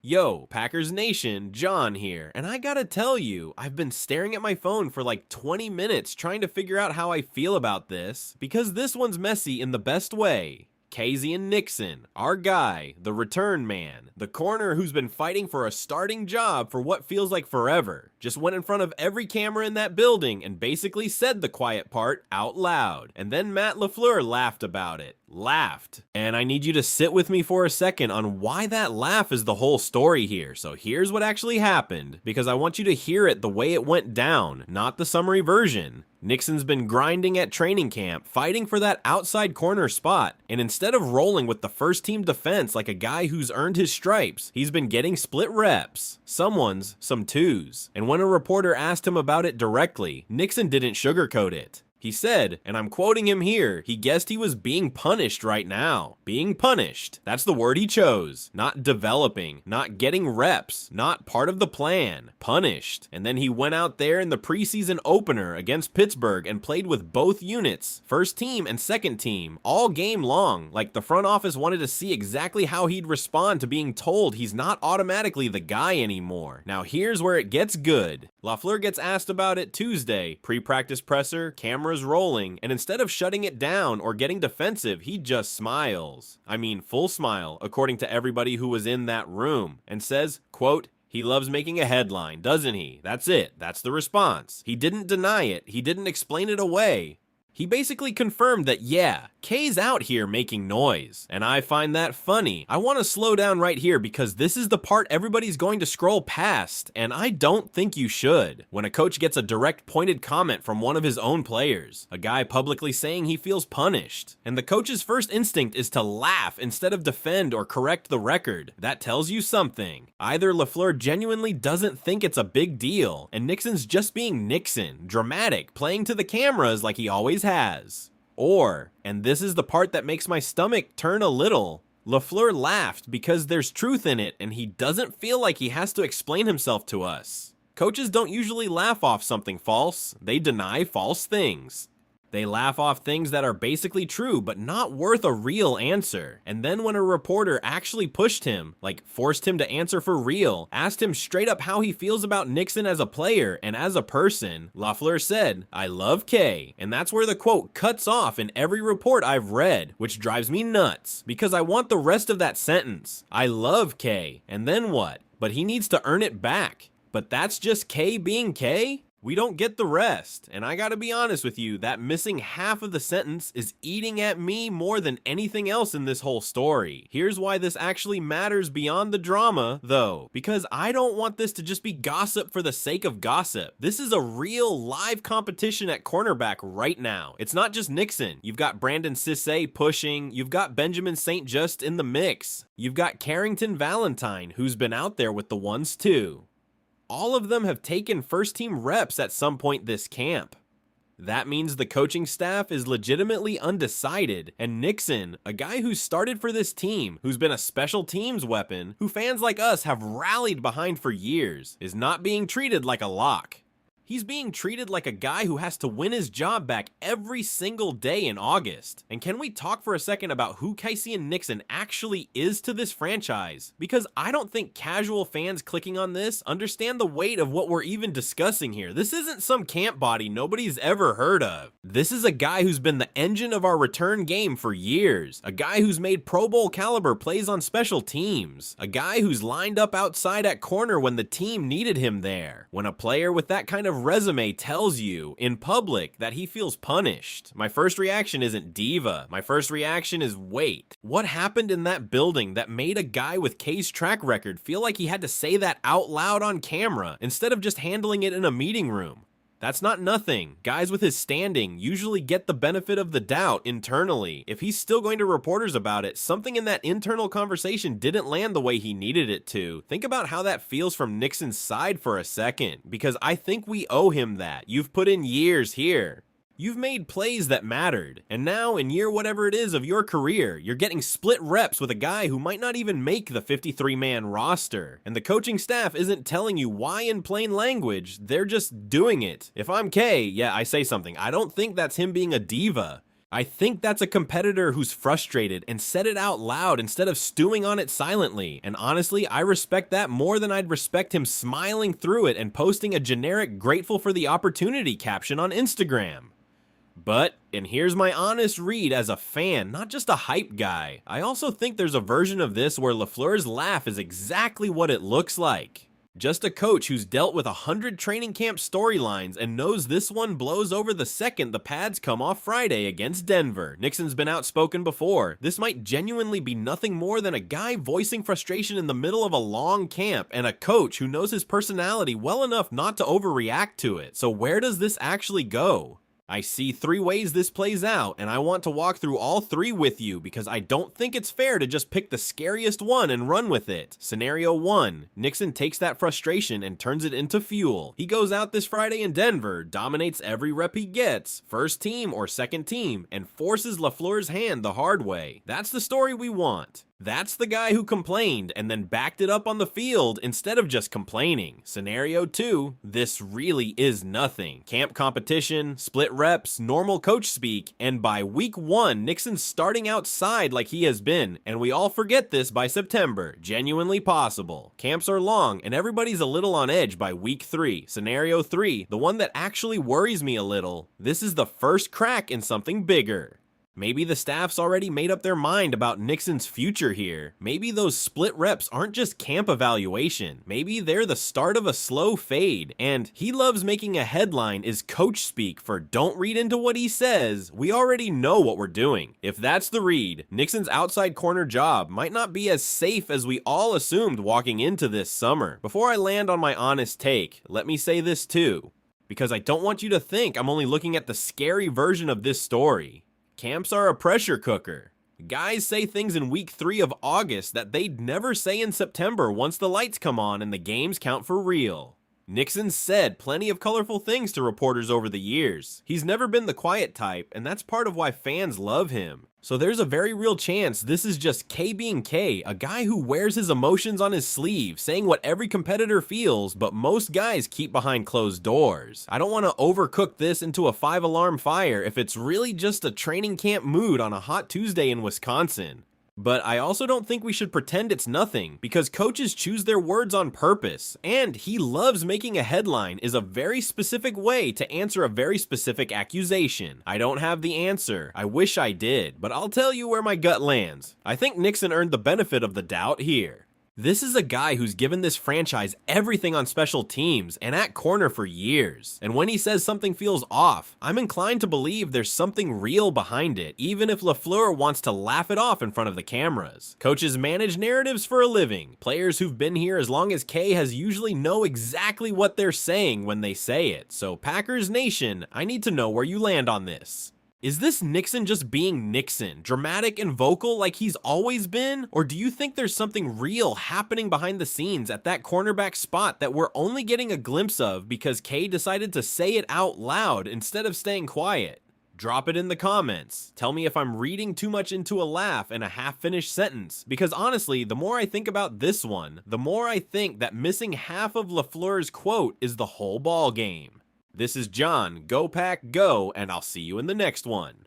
Yo, Packers Nation, John here, and I gotta tell you, I've been staring at my phone for like 20 minutes trying to figure out how I feel about this, because this one's messy in the best way. Casey and Nixon, our guy, the return man, the corner who's been fighting for a starting job for what feels like forever, just went in front of every camera in that building and basically said the quiet part out loud. And then Matt LaFleur laughed about it. Laughed. And I need you to sit with me for a second on why that laugh is the whole story here. So here's what actually happened, because I want you to hear it the way it went down, not the summary version. Nixon's been grinding at training camp, fighting for that outside corner spot, and instead of rolling with the first team defense like a guy who's earned his stripes, he's been getting split reps. Some ones, some twos. And when a reporter asked him about it directly, Nixon didn't sugarcoat it. He said, and I'm quoting him here, he guessed he was being punished right now. Being punished. That's the word he chose. Not developing, not getting reps, not part of the plan. Punished. And then he went out there in the preseason opener against Pittsburgh and played with both units, first team and second team, all game long, like the front office wanted to see exactly how he'd respond to being told he's not automatically the guy anymore. Now here's where it gets good. LaFleur gets asked about it Tuesday, pre-practice presser, cameras rolling, and instead of shutting it down or getting defensive, he just smiles. I mean, full smile, according to everybody who was in that room, and says, quote, "He loves making a headline, doesn't he? That's it. That's the response." He didn't deny it. He didn't explain it away. He basically confirmed that, yeah, K's out here making noise, and I find that funny. I want to slow down right here because this is the part everybody's going to scroll past, and I don't think you should. When a coach gets a direct pointed comment from one of his own players, a guy publicly saying he feels punished, and the coach's first instinct is to laugh instead of defend or correct the record, that tells you something. Either LaFleur genuinely doesn't think it's a big deal, and Nixon's just being Nixon, dramatic, playing to the cameras like he always has. Or, and this is the part that makes my stomach turn a little, LaFleur laughed because there's truth in it and he doesn't feel like he has to explain himself to us. Coaches don't usually laugh off something false, they deny false things. They laugh off things that are basically true but not worth a real answer. And then when a reporter actually pushed him, like forced him to answer for real, asked him straight up how he feels about Nixon as a player and as a person, LaFleur said, "I love K." And that's where the quote cuts off in every report I've read, which drives me nuts, because I want the rest of that sentence. I love K. And then what? But he needs to earn it back. But that's just K being K? We don't get the rest, and I gotta be honest with you, that missing half of the sentence is eating at me more than anything else in this whole story. Here's why this actually matters beyond the drama, though, because I don't want this to just be gossip for the sake of gossip. This is a real live competition at cornerback right now. It's not just Nixon. You've got Brandon Cissé pushing, you've got Benjamin St. Just in the mix, you've got Carrington Valentine, who's been out there with the ones too. All of them have taken first-team reps at some point this camp. That means the coaching staff is legitimately undecided, and Nixon, a guy who started for this team, who's been a special teams weapon, who fans like us have rallied behind for years, is not being treated like a lock. He's being treated like a guy who has to win his job back every single day in August. And can we talk for a second about who Casey and Nixon actually is to this franchise? Because I don't think casual fans clicking on this understand the weight of what we're even discussing here. This isn't some camp body nobody's ever heard of. This is a guy who's been the engine of our return game for years. A guy who's made Pro Bowl caliber plays on special teams. A guy who's lined up outside at corner when the team needed him there. When a player with that kind of resume tells you in public that he feels punished, my first reaction isn't diva. My first reaction is wait. What happened in that building that made a guy with K's track record feel like he had to say that out loud on camera instead of just handling it in a meeting room? That's not nothing. Guys with his standing usually get the benefit of the doubt internally. If he's still going to reporters about it, something in that internal conversation didn't land the way he needed it to. Think about how that feels from Nixon's side for a second, because I think we owe him that. You've put in years here. You've made plays that mattered, and now in year whatever it is of your career, you're getting split reps with a guy who might not even make the 53-man roster, and the coaching staff isn't telling you why in plain language, they're just doing it. If I'm K, yeah, I say something. I don't think that's him being a diva. I think that's a competitor who's frustrated and said it out loud instead of stewing on it silently, and honestly, I respect that more than I'd respect him smiling through it and posting a generic grateful for the opportunity caption on Instagram. But, and here's my honest read as a fan, not just a hype guy, I also think there's a version of this where LaFleur's laugh is exactly what it looks like. Just a coach who's dealt with 100 training camp storylines and knows this one blows over the second the pads come off Friday against Denver. Nixon's been outspoken before. This might genuinely be nothing more than a guy voicing frustration in the middle of a long camp and a coach who knows his personality well enough not to overreact to it. So where does this actually go? I see 3 ways this plays out, and I want to walk through all 3 with you because I don't think it's fair to just pick the scariest one and run with it. Scenario 1, Nixon takes that frustration and turns it into fuel. He goes out this Friday in Denver, dominates every rep he gets, first team or second team, and forces LaFleur's hand the hard way. That's the story we want. That's the guy who complained and then backed it up on the field instead of just complaining. Scenario 2, this really is nothing. Camp competition, split reps, normal coach speak, and by week 1, Nixon's starting outside like he has been, and we all forget this by September. Genuinely possible. Camps are long, and everybody's a little on edge by week 3. Scenario 3, the one that actually worries me a little. This is the first crack in something bigger. Maybe the staff's already made up their mind about Nixon's future here. Maybe those split reps aren't just camp evaluation. Maybe they're the start of a slow fade. And he loves making a headline is coach speak for don't read into what he says. We already know what we're doing. If that's the read, Nixon's outside corner job might not be as safe as we all assumed walking into this summer. Before I land on my honest take, let me say this too, because I don't want you to think I'm only looking at the scary version of this story. Camps are a pressure cooker. Guys say things in week 3 of August that they'd never say in September once the lights come on and the games count for real. Nixon said plenty of colorful things to reporters over the years. He's never been the quiet type, and that's part of why fans love him. So there's a very real chance this is just K being K, a guy who wears his emotions on his sleeve, saying what every competitor feels, but most guys keep behind closed doors. I don't want to overcook this into a 5-alarm fire if it's really just a training camp mood on a hot Tuesday in Wisconsin. But I also don't think we should pretend it's nothing, because coaches choose their words on purpose, and he loves making a headline is a very specific way to answer a very specific accusation. I don't have the answer. I wish I did, but I'll tell you where my gut lands. I think Nixon earned the benefit of the doubt here. This is a guy who's given this franchise everything on special teams and at corner for years. And when he says something feels off, I'm inclined to believe there's something real behind it, even if LaFleur wants to laugh it off in front of the cameras. Coaches manage narratives for a living. Players who've been here as long as K has usually know exactly what they're saying when they say it. So Packers Nation, I need to know where you land on this. Is this Nixon just being Nixon, dramatic and vocal like he's always been? Or do you think there's something real happening behind the scenes at that cornerback spot that we're only getting a glimpse of because K decided to say it out loud instead of staying quiet? Drop it in the comments. Tell me if I'm reading too much into a laugh in a half-finished sentence, because honestly, the more I think about this one, the more I think that missing half of LaFleur's quote is the whole ball game. This is John, Go Pack Go, and I'll see you in the next one.